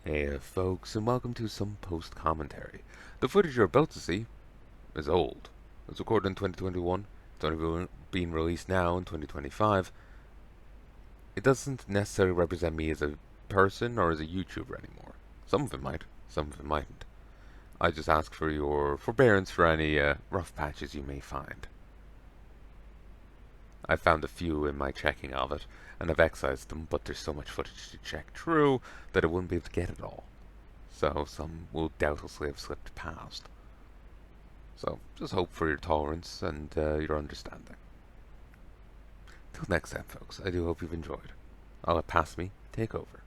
Hey folks, and welcome to some post-commentary. The footage you're about to see is old. It was recorded in 2021, it's only being released now in 2025. It doesn't necessarily represent me as a person or as a YouTuber anymore. Some of it might, some of it mightn't. I just ask for your forbearance for any rough patches you may find. I found a few in my checking of it, and I've excised them, but there's so much footage to check through that I wouldn't be able to get it all. So some will doubtlessly have slipped past. So just hope for your tolerance and your understanding. Till next time, folks, I do hope you've enjoyed. I'll let Past Me take over.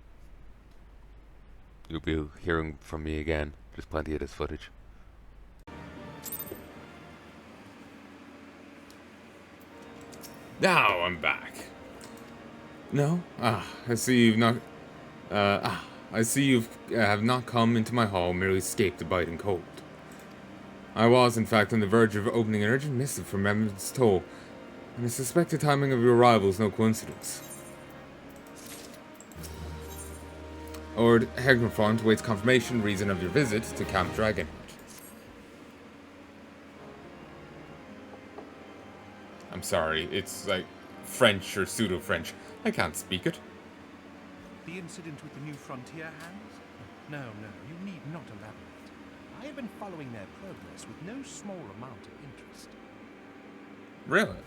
You'll be hearing from me again. There's plenty of this footage. Now I'm back. No? I see you've not... I see you've have not come into my hall, merely escaped the biting cold. I was, in fact, on the verge of opening an urgent missive from Memphis Toll, and I suspect the timing of your arrival is no coincidence. Lord Hegnfront waits confirmation reason of your visit to Camp Dragon. I'm sorry, it's like French or pseudo-French. I can't speak it. The incident with the new frontier hands? No, you need not elaborate. I have been following their progress with no small amount of interest. Really?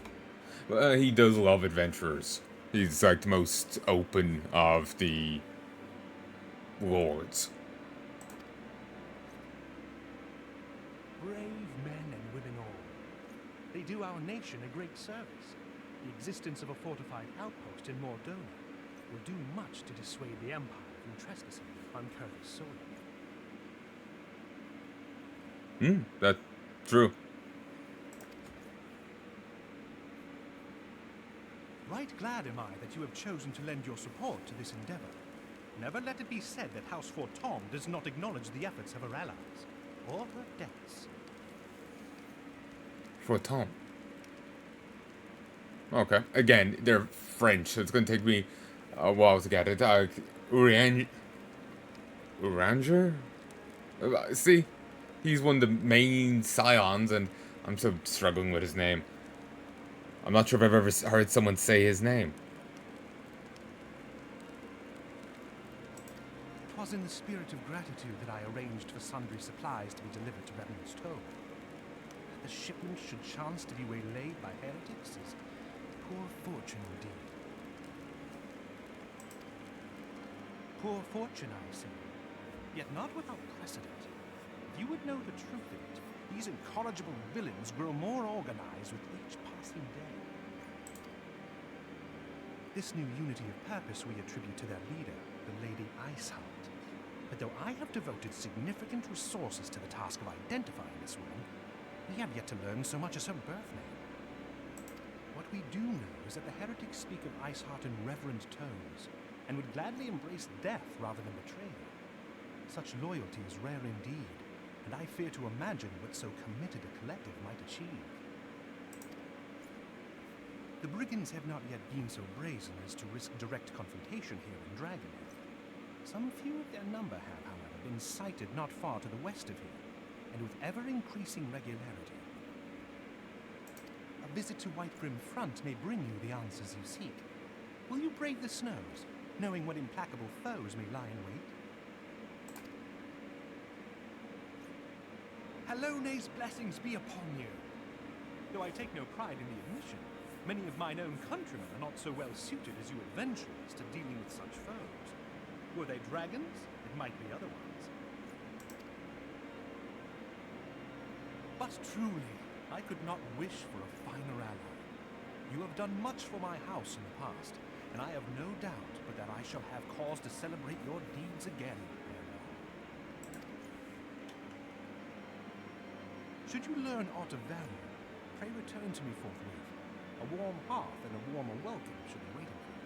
Well, he does love adventurers. He's like the most open of the lords. Brave men and women all. They do our nation a great service. The existence of a fortified outpost in Mordona will do much to dissuade the Empire from trespassing on Curtis soil. That's true. Right glad am I that you have chosen to lend your support to this endeavor. Never let it be said that House Fortom does not acknowledge the efforts of her allies, or her debts. For Tom. Okay. Again, they're French, so it's going to take me a while to get it. Uranger? See? He's one of the main scions, and I'm so struggling with his name. I'm not sure if I've ever heard someone say his name. 'Twas in the spirit of gratitude that I arranged for sundry supplies to be delivered to Revenant's Toll. That the shipment should chance to be waylaid by heretics is poor fortune indeed. Poor fortune, I say, yet not without precedent. If you would know the truth of it, these incorrigible villains grow more organized with each passing day. This new unity of purpose we attribute to their leader, the Lady Iceheart. But though I have devoted significant resources to the task of identifying this woman, we have yet to learn so much as her birth name. What we do know is that the heretics speak of Iceheart in reverent tones, and would gladly embrace death rather than betrayal. Such loyalty is rare indeed, and I fear to imagine what so committed a collective might achieve. The brigands have not yet been so brazen as to risk direct confrontation here in Dragonhead. Some few of their number have, however, been sighted not far to the west of here, and with ever-increasing regularity. A visit to Whitegrim Front may bring you the answers you seek. Will you brave the snows, knowing what implacable foes may lie in wait? Hallone's blessings be upon you! Though I take no pride in the admission, many of mine own countrymen are not so well suited as you adventurers to dealing with such foes. Were they dragons, it might be otherwise. But truly, I could not wish for a finer ally. You have done much for my house in the past, and I have no doubt but that I shall have cause to celebrate your deeds again ere long. Should you learn aught of value, pray return to me forthwith. A warm hearth and a warmer welcome should be waiting for you.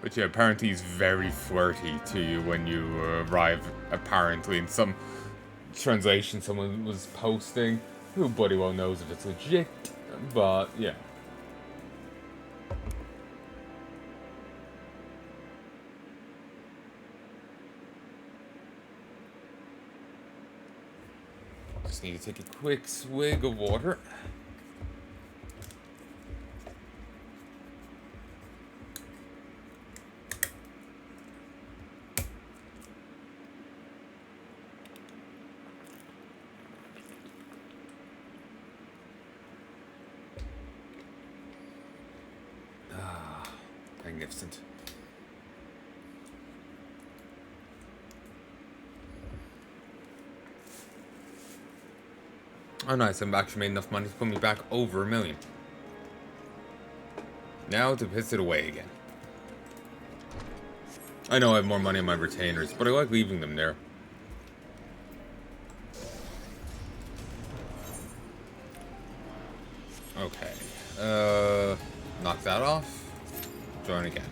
But yeah, apparently he's very flirty to you when you arrive, apparently. In some translation someone was posting, who bloody well knows if it's legit, but yeah. Just need to take a quick swig of water. Magnificent. Oh nice, I've actually made enough money to put me back over $1 million. Now to piss it away again. I know I have more money on my retainers, but I like leaving them there. Okay. Knock that off. Join again.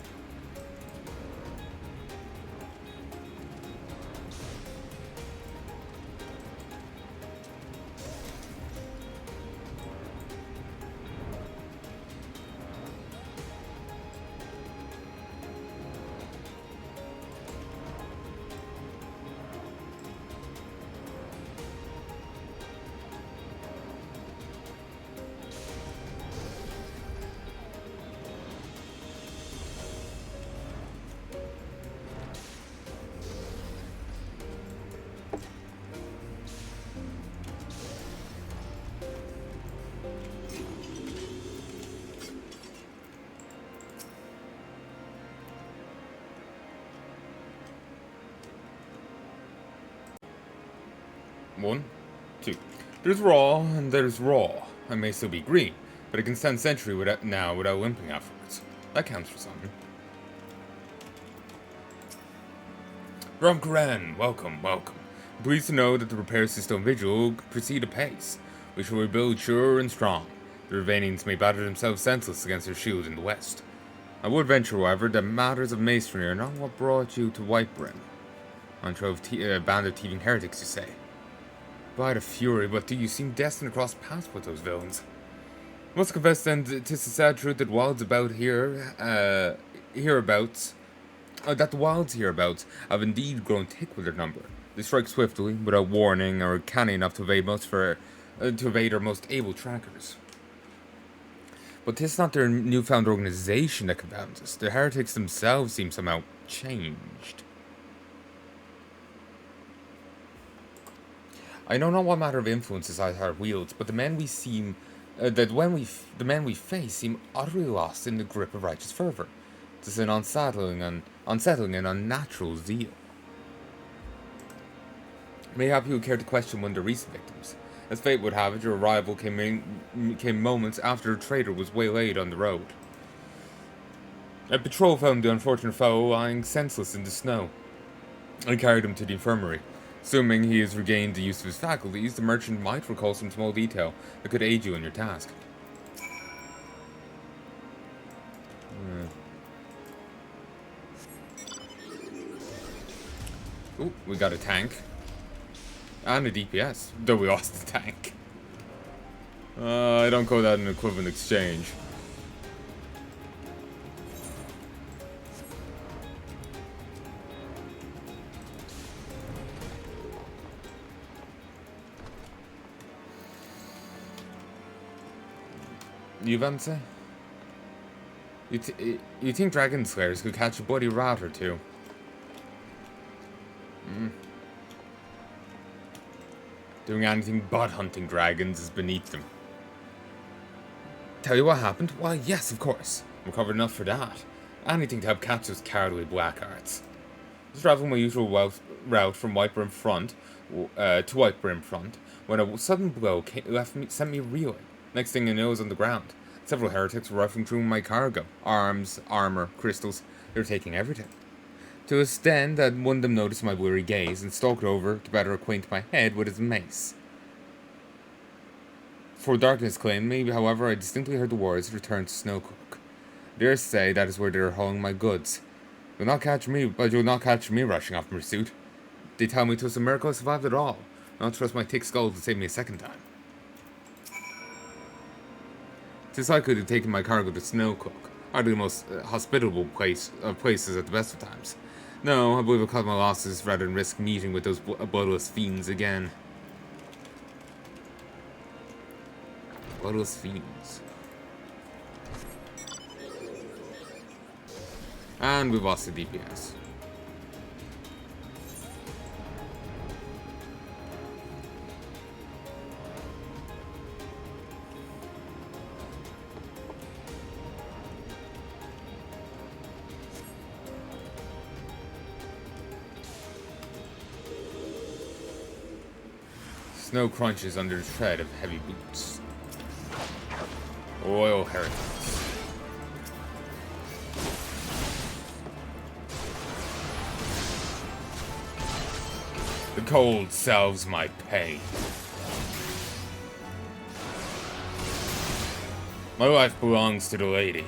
One, two. There's raw, and there's raw. I may still be green, but I can stand sentry without limping afterwards. That counts for something. Ron, welcome, welcome. I'm pleased to know that the repairs to Stone Vigil will proceed apace. We shall rebuild sure and strong. The Ravanians may batter themselves senseless against their shield in the west. I would venture, however, that matters of masonry are not what brought you to Whitebrim. Unto a band of thieving heretics, you say? By the fury, but do you seem destined to cross paths with those villains? I must confess then, 'tis the sad truth that wilds about hereabouts have indeed grown thick with their number. They strike swiftly, without warning, or canny enough to evade our most able trackers. But 'tis not their newfound organization that confounds us. The heretics themselves seem somehow changed. I know not what matter of influences our wields, but the men we face seem utterly lost in the grip of righteous fervor. 'Tis an unsettling and unnatural zeal. Mayhap you would care to question one of the recent victims. As fate would have it, your arrival came moments after a traitor was waylaid on the road. A patrol found the unfortunate fellow lying senseless in the snow. I carried him to the infirmary. Assuming he has regained the use of his faculties, the merchant might recall some small detail that could aid you in your task. Ooh, we got a tank. And a DPS, though we lost the tank. I don't call that an equivalent exchange. Yuvanse? You think Dragon Slayers could catch a bloody rat or two? Doing anything but hunting dragons is beneath them. Tell you what happened? Why, yes, of course. Recovered enough for that. Anything to help catch those cowardly black arts. I was traveling my usual route from Whitebrim Front to Whitebrim Front when a sudden blow sent me reeling. Next thing I know, I was on the ground. Several heretics were rifling through my cargo. Arms, armor, crystals. They were taking everything. To the extent that one of them noticed my weary gaze and stalked over to better acquaint my head with his mace. For darkness claimed me, however, I distinctly heard the words, "Return to Snowcook." I dare say that is where they are hauling my goods. You'll not catch me rushing off in pursuit. They tell me 'twas a miracle I survived at all. I don't trust my thick skull to save me a second time. 'Tis likely to have taken my cargo to Snowcook, hardly the most hospitable places at the best of times. No, I believe I'll cut my losses rather than risk meeting with those bloodless fiends again. Pharos fiends. And we've lost the DPS. Snow crunches under the tread of heavy boots. Royal heretics. The cold salves my pain. My life belongs to the lady.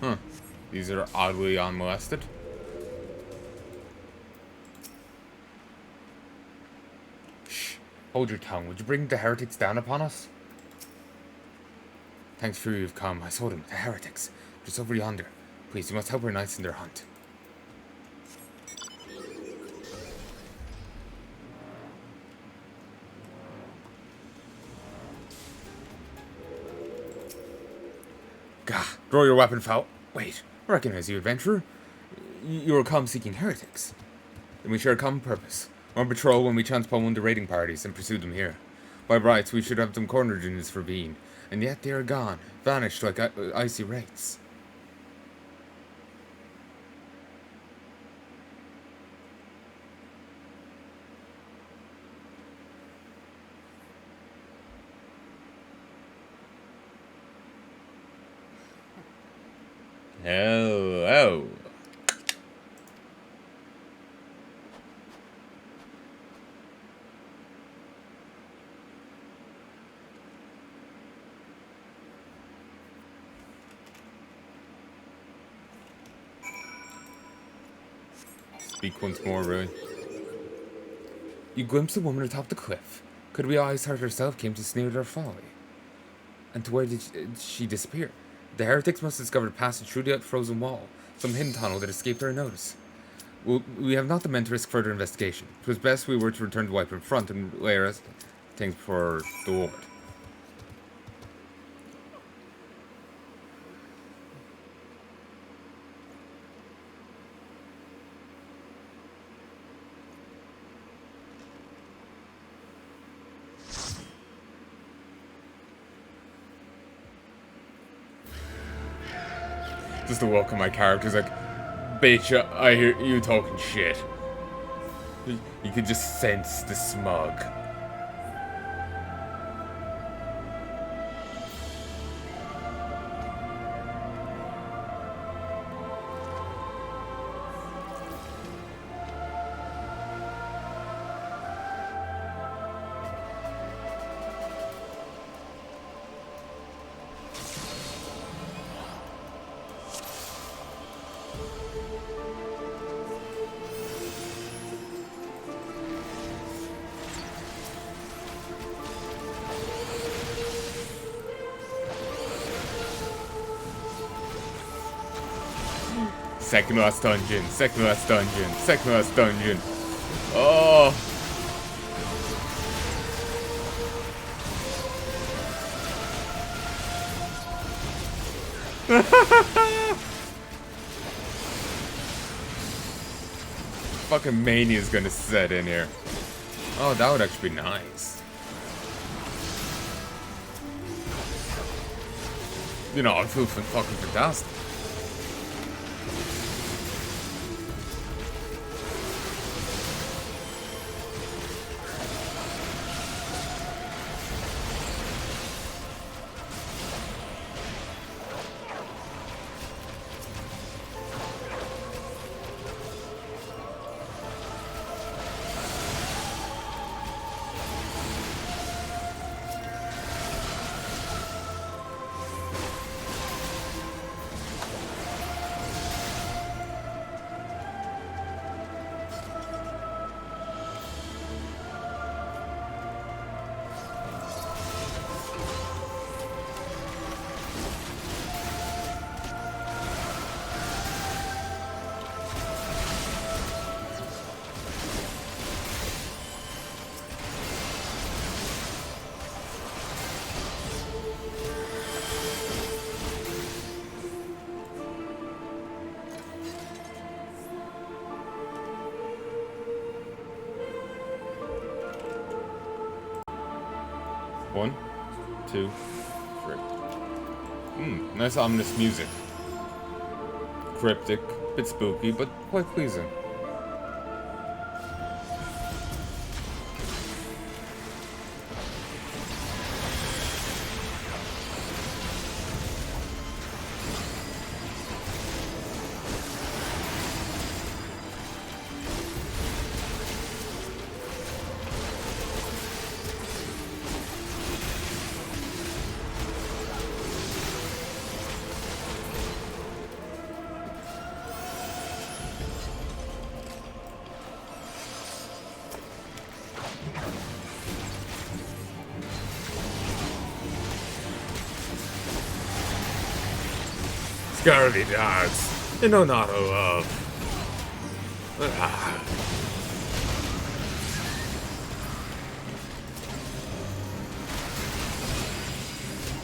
Huh. These are oddly unmolested. Shh. Hold your tongue. Would you bring the heretics down upon us? Thanks for you've come. I saw them. The heretics. Just over yonder. Please, you must help our knights in their hunt. Gah. Draw your weapon, foul. Wait. I recognize you, adventurer. You were come seeking heretics. Then we share a common purpose. On patrol when we chance upon one of the raiding parties and pursue them here. By rights, we should have them cornered in this ravine, and yet they are gone, vanished like icy wraiths. Hello. Speak once more, really. You glimpsed a woman atop the cliff. Could we eyes her herself came to sneer at our folly? And to where did she disappear? The heretics must have discovered a passage through the frozen wall, some hidden tunnel that escaped our notice. We have not the men to risk further investigation. It was best we were to return to wipe in front and lay our things for the Lord. Just to welcome my character's like, bitch, I hear you talking shit. You could just sense the smug. Second last dungeon, second last dungeon, second last dungeon. Oh. Fucking mania's gonna set in here. Oh, that would actually be nice. You know, I feel fucking fantastic. 1, 2, 3. Nice ominous music. Cryptic, bit spooky, but quite pleasing. Scurvy dogs, they know not of love.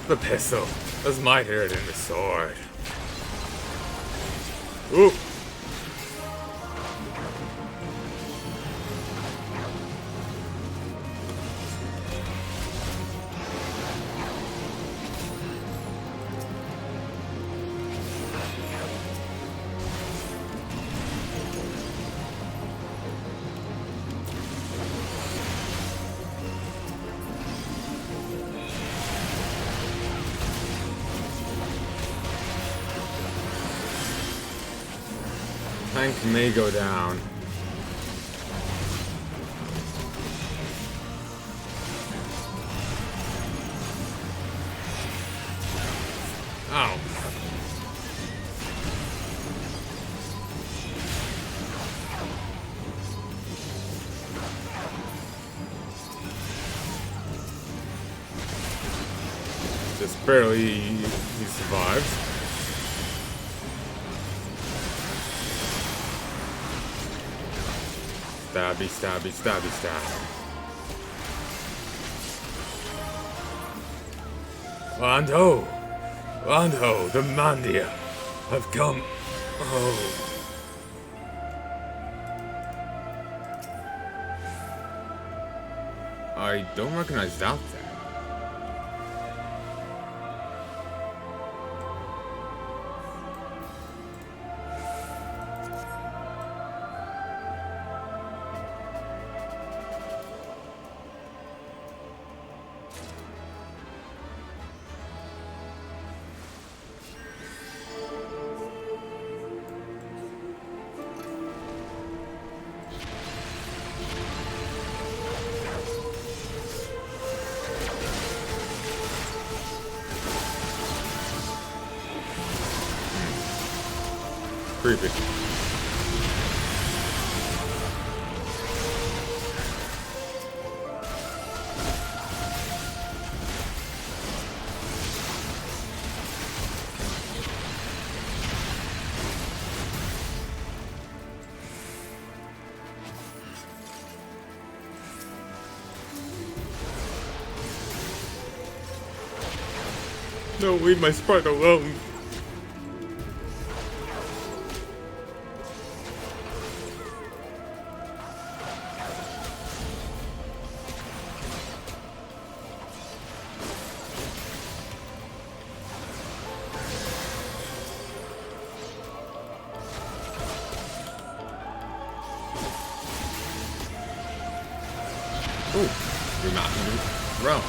The pistol is mightier than the sword. Ooh. Tank may go down. Ow. Just barely he survives. Stabby, stabby, stabby, stab. Lando, the Mandia have come. Oh. I don't recognize that thing. Creepy. No, leave my sprite alone. Ooh, you're not in the realm.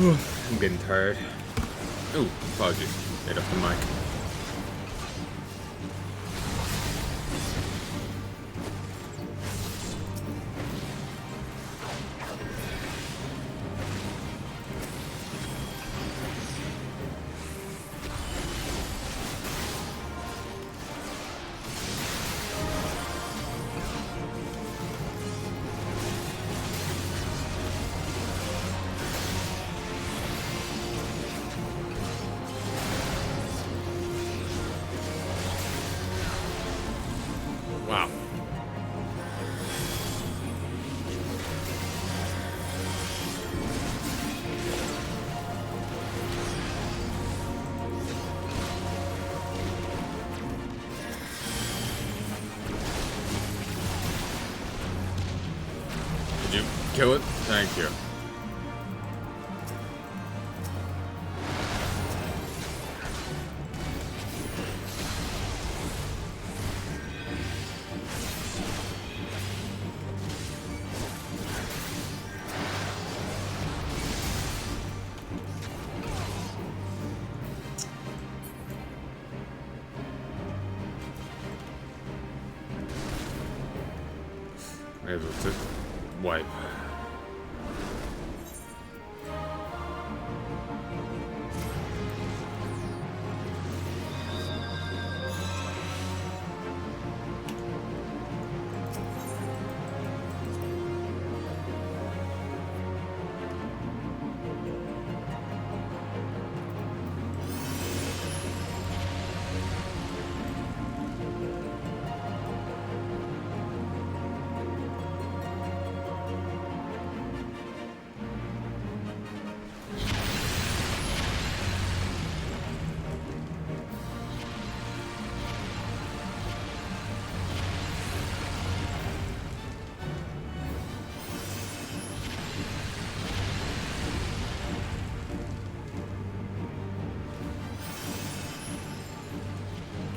I'm getting tired. Oh, apologies. Made up the mic. Wow. Did you kill it? Thank you. Able to wipe.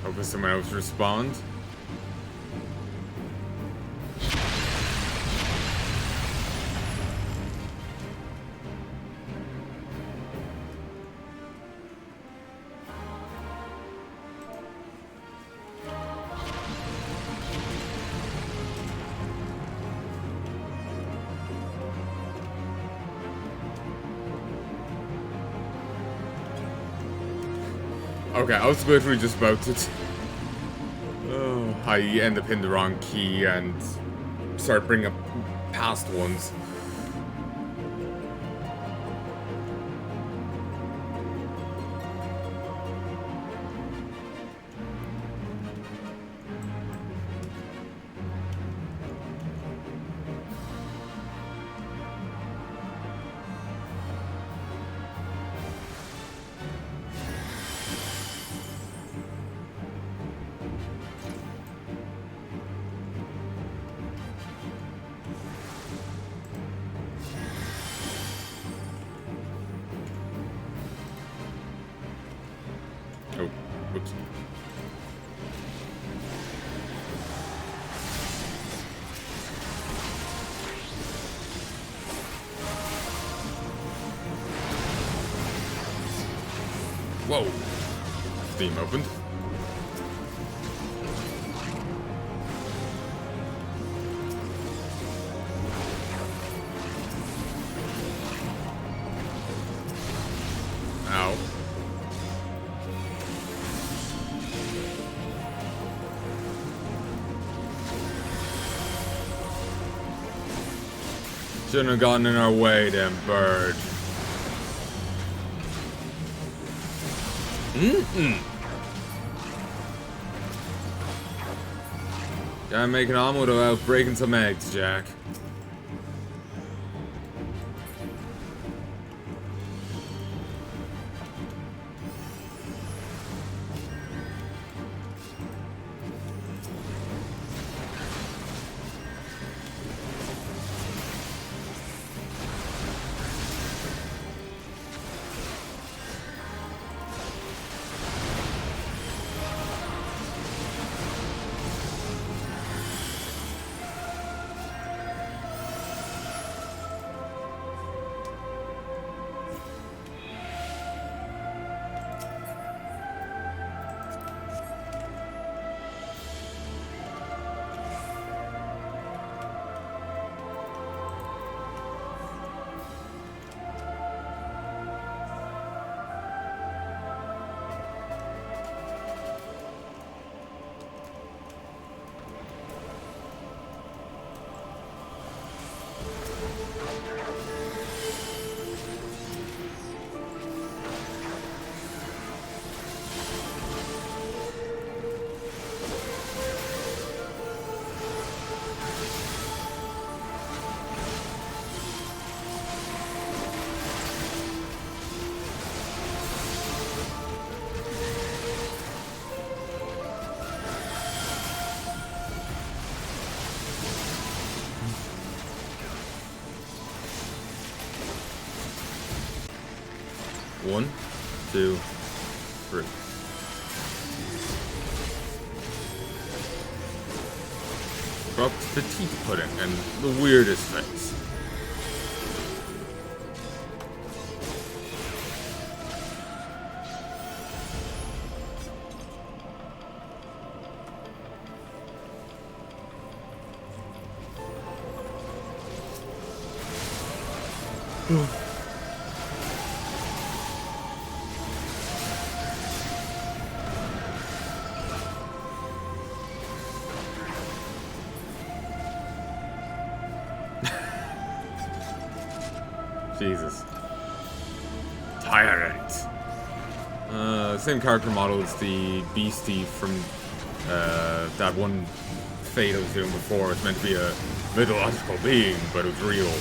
Hoping someone else responds. Okay, I was literally just about to. I end up hitting the wrong key and start bringing up past ones. Oh, whoops. Whoa. Steam opened. Ow. Shouldn't have gotten in our way, then, bird. Gotta make an omelet without breaking some eggs, Jack. 1, 2, 3. Dropped petite pudding and the weirdest face. Jesus. Tyrant. Same character model as the beastie from that one Fate I was doing before. It's meant to be a mythological being, but it was real.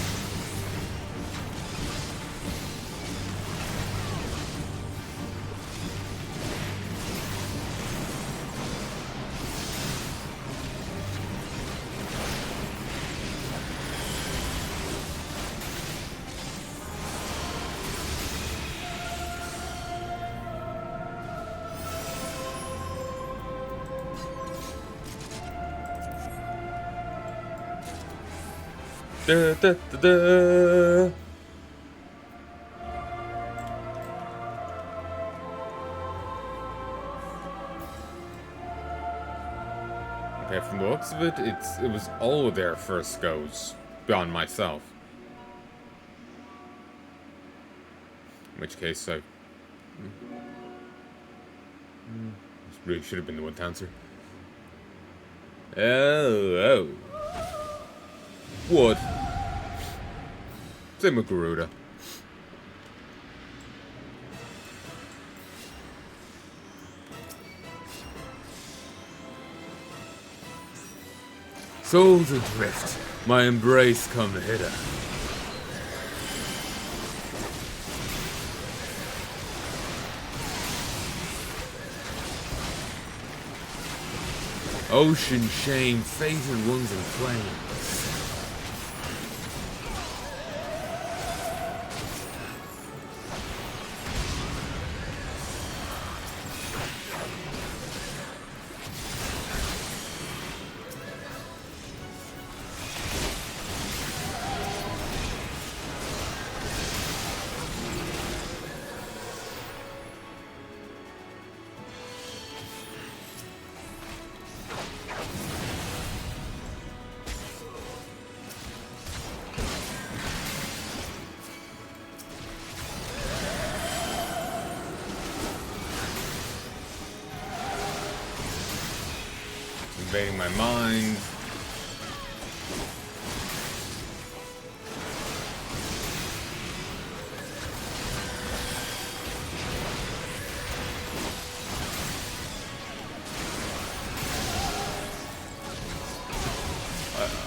Da, da, da, da. Okay, from the looks of it, it was all of their first goes, beyond myself. In which case, I this really should have been the one to answer. Oh. What? Same with Garuda. Souls adrift, my embrace come hither. Ocean shame, fated ones in flames. Invading my mind.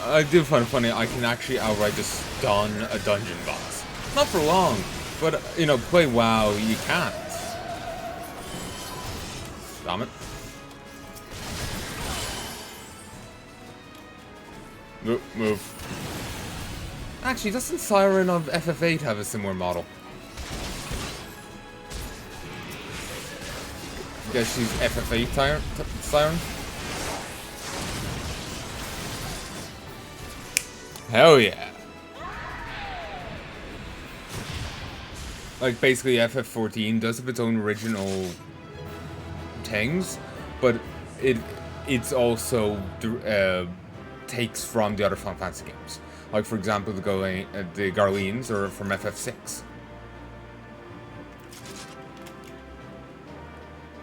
I do find it funny, I can actually outright just stun a dungeon boss. Not for long, but, you know, play WoW, you can't. Damn it. Move. Actually, doesn't Siren of FF8 have a similar model? I guess she's FF8 Siren? Hell yeah. Like, basically FF14 does have its own original things, but it's also takes from the other Final Fantasy games. Like, for example, the Garleans are from FF6.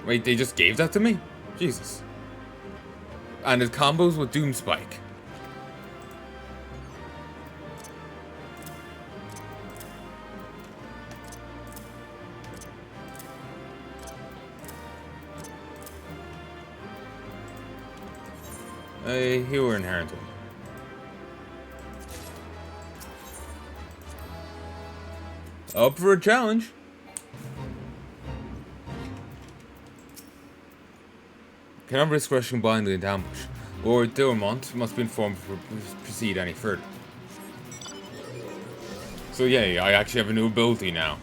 Wait, they just gave that to me? Jesus. And it combos with Doomspike. A healer inherently. Up for a challenge. Cannot risk rushing blindly into ambush. Lord Dilmont must be informed before proceed any further. So yay, I actually have a new ability now.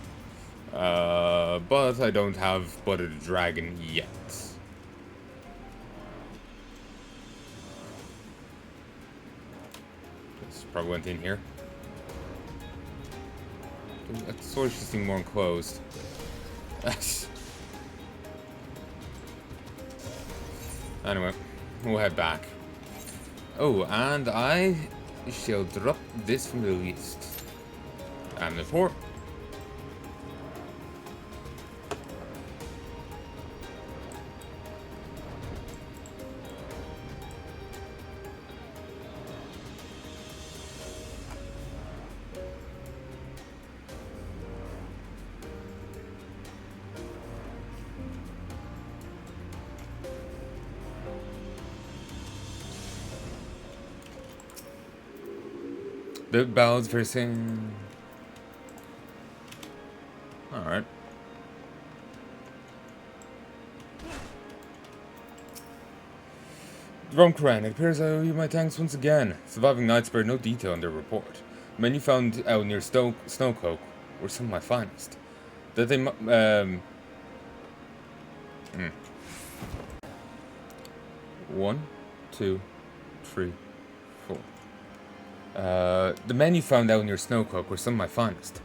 But I don't have Blood of the Dragon yet. This probably went in here. That sword should seem more enclosed. Anyway, we'll head back. Oh, and I shall drop this from the list. And the port. The ballads for sing. Alright. Drumcran, it appears I owe you my thanks once again. Surviving Knights spared no detail in their report. The men you found out near Snowcloak were some of my finest. That they 1, 2, 3, 4. The men you found out near Snowcloak were some of my finest.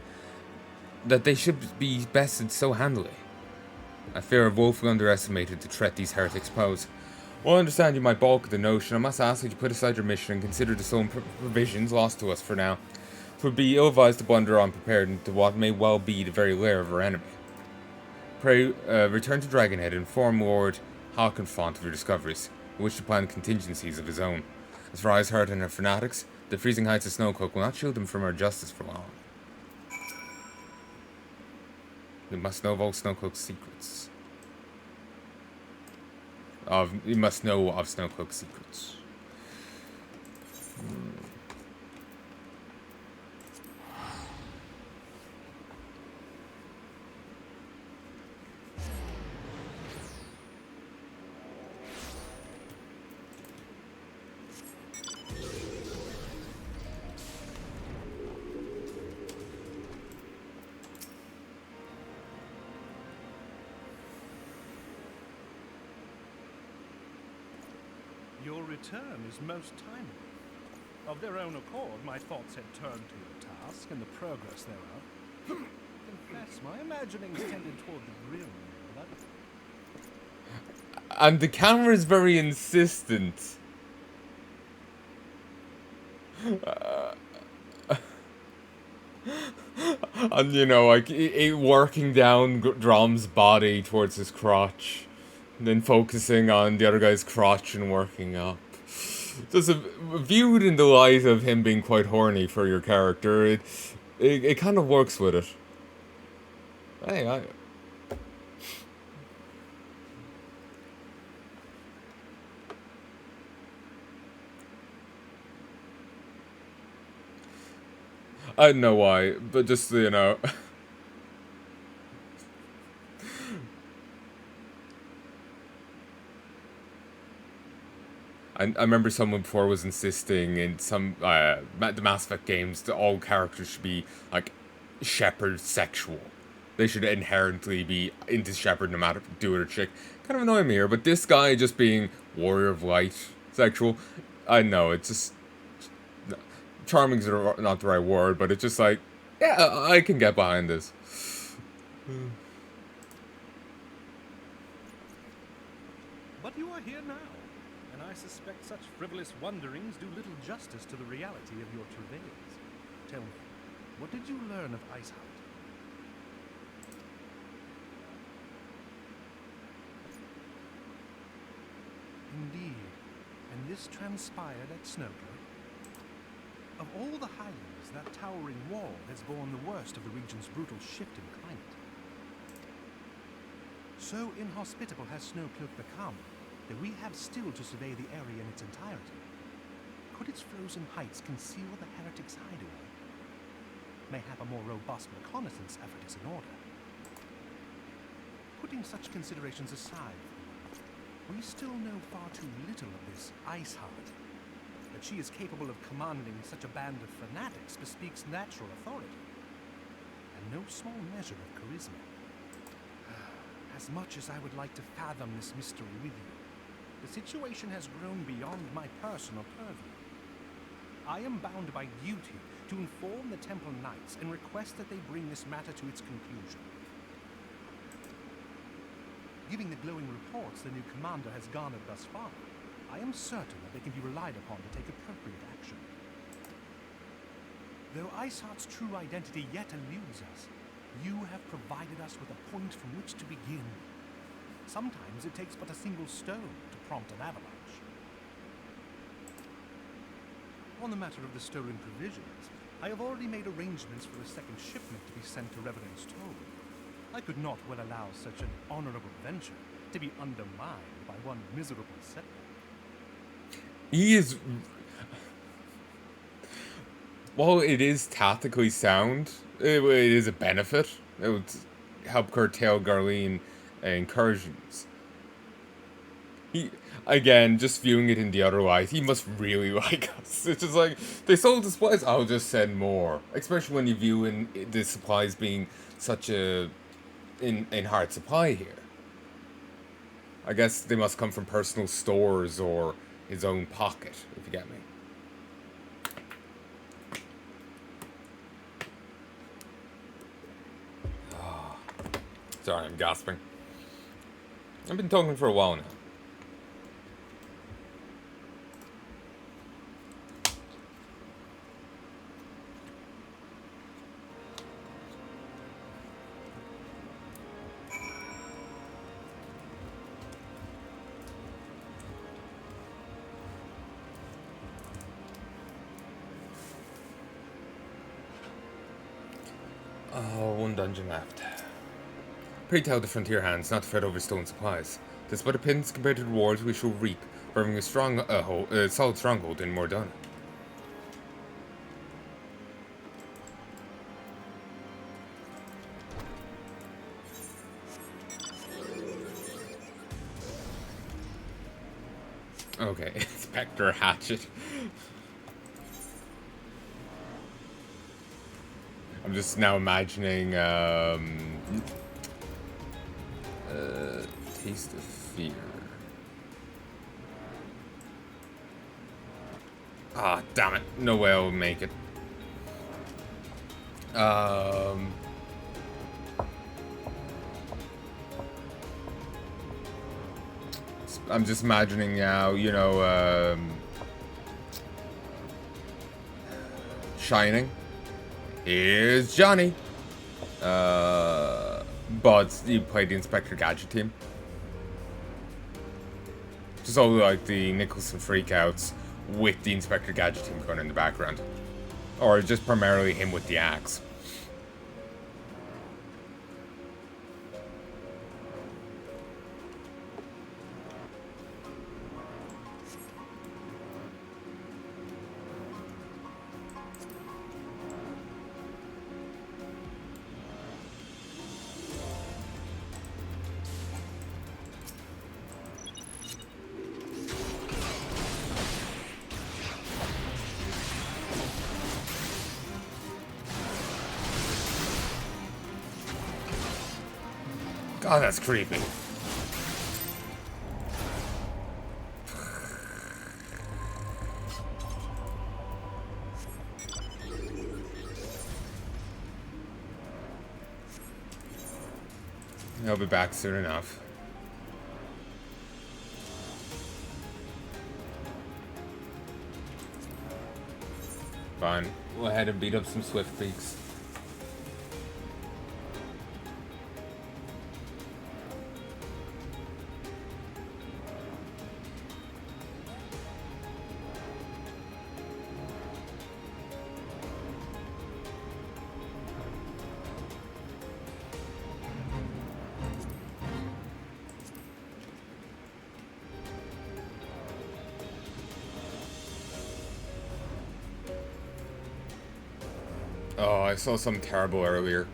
That they should be bested so handily. I fear I've woefully underestimated the threat these heretics pose. While I understand you might balk at the notion, I must ask that you put aside your mission and consider the stolen provisions lost to us for now. It would be ill-advised to blunder unprepared into what may well be the very lair of our enemy. Pray, return to Dragonhead and inform Lord Halkenfont of your discoveries, in which to plan contingencies of his own. As for Icehart and her fanatics, the freezing heights of Snowcloak will not shield them from our justice for long. We must know of all Snowcloak's secrets. You must know of Snowcloak's secrets. Your return is most timely. Of their own accord, my thoughts had turned to your task and the progress thereof. Confess, my imaginings tended toward the grim and bloody. And the camera is very insistent. And you know, like working down Drom's body towards his crotch, and then focusing on the other guy's crotch and working up. Just viewed in the light of him being quite horny for your character, it kind of works with it. Hey, I don't know why, but just, you know. I remember someone before was insisting in some, the Mass Effect games that all characters should be, like, Shepard sexual. They should inherently be into Shepard no matter dude or chick. Kind of annoying me here, but this guy just being Warrior of Light sexual, I know, it's just... Charming is not the right word, but it's just like, yeah, I can get behind this. But you are here now, and I suspect such frivolous wonderings do little justice to the reality of your travails. Tell me, what did you learn of Iceheart? Indeed, and this transpired at Snowcloak? Of all the highlands, that towering wall has borne the worst of the region's brutal shift in climate. So inhospitable has Snowcloak become that we have still to survey the area in its entirety. Could its frozen heights conceal the heretics' hideaway? Mayhap a more robust reconnaissance effort is in order. Putting such considerations aside, we still know far too little of this Iceheart. That she is capable of commanding such a band of fanatics bespeaks natural authority. And no small measure of charisma. As much as I would like to fathom this mystery with you, the situation has grown beyond my personal purview. I am bound by duty to inform the Temple Knights and request that they bring this matter to its conclusion. Given the glowing reports the new commander has garnered thus far, I am certain that they can be relied upon to take appropriate action. Though Iceheart's true identity yet eludes us, you have provided us with a point from which to begin. Sometimes it takes but a single stone to prompt an avalanche. On the matter of the stolen provisions, I have already made arrangements for a second shipment to be sent to Revenant's Toll. I could not well allow such an honorable venture to be undermined by one miserable setback. He is... While it is tactically sound, it is a benefit. It would help curtail Garlean incursions. He, again, just viewing it in the other light, he must really like us. It's just like, they sold the supplies, I'll just send more. Especially when you view in the supplies being such a... in hard supply here. I guess they must come from personal stores or his own pocket, if you get me. Sorry, I'm gasping. I've been talking for a while now. Oh, one dungeon left. Pray tell the frontier hands not to fret over stolen supplies. Despite the pins compared to the rewards we shall reap for having a strong, solid stronghold in Mordana. Okay, Inspector Hatchet. I'm just now imagining, Taste of Fear. Ah, damn it. No way I'll make it. I'm just imagining now, you know, Shining. Here's Johnny. But you play the Inspector Gadget team. Just all like the Nicholson freakouts with the Inspector Gadget team going in the background. Or just primarily him with the axe. God, that's creepy. I'll be back soon enough. Fine. Go ahead and beat up some Swift Peaks. Oh, I saw something terrible earlier.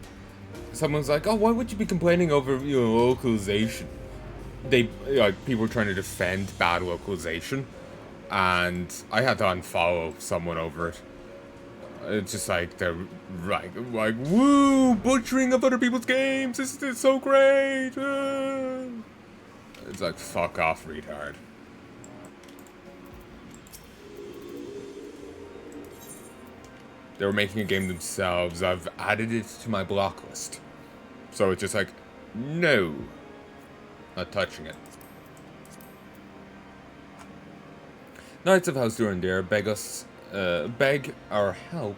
Someone's like, oh, why would you be complaining over, you know, localization? Like, people were trying to defend bad localization, and I had to unfollow someone over it. It's just like the like woo, butchering of other people's games. This is so great. It's like, fuck off, retard. They were making a game themselves. I've added it to my block list. So it's just like, no, not touching it. Knights of House Durandir beg our help.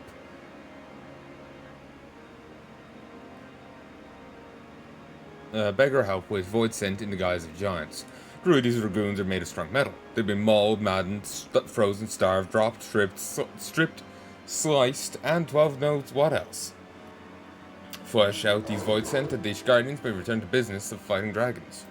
Beg our help with void sent in the guise of giants. Druidi's dragoons are made of strong metal. They've been mauled, maddened, frozen, starved, dropped, stripped, sliced, and 12 knows what else. Flesh out these void sent, and these guardians may return to business of fighting dragons.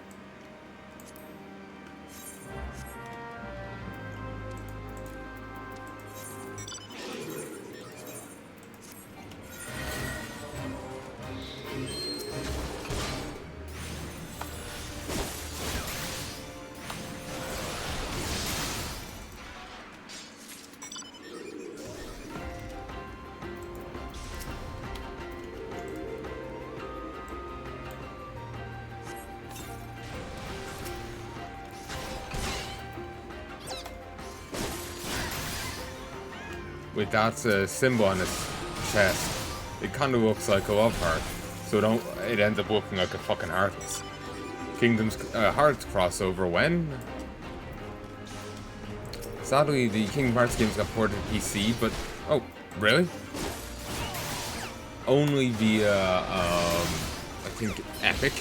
With that symbol on his chest, it kind of looks like a love heart, so it ends up looking like a fucking heartless. Kingdom's Hearts crossover when? Sadly, the Kingdom Hearts games got ported to PC, but oh, really? Only via I think Epic.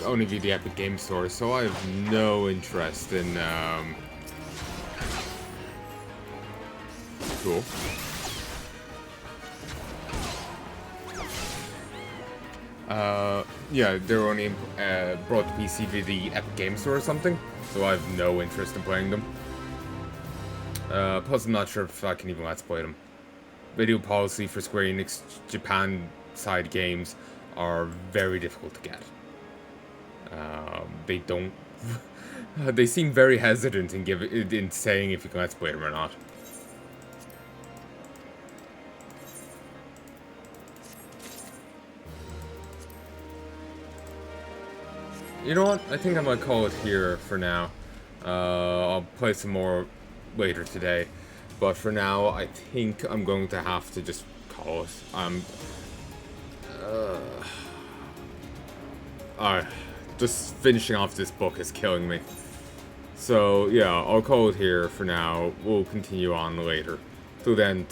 Only via the Epic Game Store, so I have no interest in, cool. Yeah, they're only brought to PC via the Epic Game Store or something, so I have no interest in playing them. Plus I'm not sure if I can even let's play them. Video policy for Square Enix Japan side games are very difficult to get. They don't. They seem very hesitant in saying if you can let's play them or not. You know what? I think I might call it here for now. I'll play some more later today, but for now, I think I'm going to have to just call it. Just finishing off this book is killing me. So, yeah, I'll call it here for now. We'll continue on later. Till then.